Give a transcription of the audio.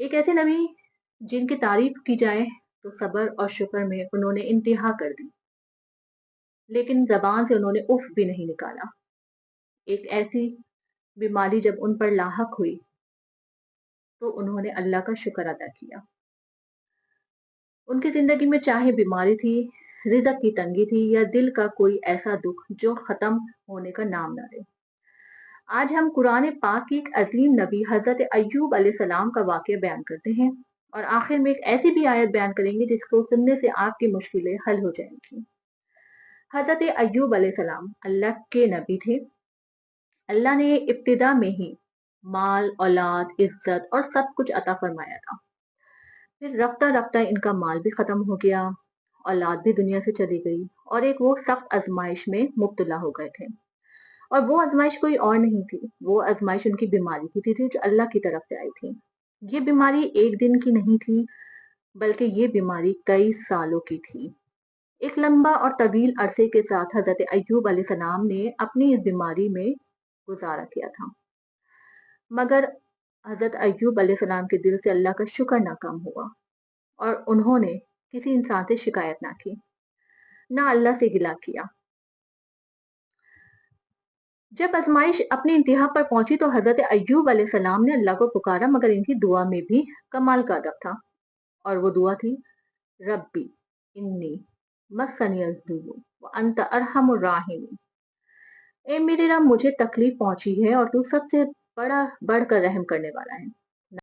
ایک ایسے نبی جن کی تعریف کی جائے تو صبر اور شکر میں انہوں نے انتہا کر دی، لیکن زبان سے انہوں نے اف بھی نہیں نکالا۔ ایک ایسی بیماری جب ان پر لاحق ہوئی تو انہوں نے اللہ کا شکر ادا کیا۔ ان کی زندگی میں چاہے بیماری تھی، رزق کی تنگی تھی یا دل کا کوئی ایسا دکھ جو ختم ہونے کا نام نہ لے۔ آج ہم قرآن پاک کی ایک عظیم نبی حضرت ایوب علیہ السلام کا واقعہ بیان کرتے ہیں، اور آخر میں ایک ایسی بھی آیت بیان کریں گے جس کو سننے سے آپ کی مشکلیں حل ہو جائیں گی۔ حضرت ایوب علیہ السلام اللہ کے نبی تھے۔ اللہ نے ابتدا میں ہی مال، اولاد، عزت اور سب کچھ عطا فرمایا تھا۔ پھر رفتہ رفتہ ان کا مال بھی ختم ہو گیا، اولاد بھی دنیا سے چلی گئی، اور ایک وہ سخت آزمائش میں مبتلا ہو گئے تھے۔ اور وہ آزمائش کوئی اور نہیں تھی، وہ آزمائش ان کی بیماری کی تھی جو اللہ کی طرف سے آئی تھی۔ یہ بیماری ایک دن کی نہیں تھی، بلکہ یہ بیماری کئی سالوں کی تھی۔ ایک لمبا اور طویل عرصے کے ساتھ حضرت ایوب علیہ السلام نے اپنی اس بیماری میں گزارا کیا تھا، مگر حضرت ایوب علیہ السلام کے دل سے اللہ کا شکر نہ کم ہوا، اور انہوں نے کسی انسان سے شکایت نہ کی، نہ اللہ سے گلہ کیا۔ جب آزمائش اپنی انتہا پر پہنچی تو حضرت ایوب علیہ السلام نے اللہ کو پکارا، مگر ان کی دعا میں بھی کمال کا ادب تھا، اور وہ دعا تھی، ربی انی مسنی الضر وانت ارحم الراحمین۔ اے میرے رب، مجھے تکلیف پہنچی ہے اور تو سب سے بڑھ کر رحم کرنے والا ہے۔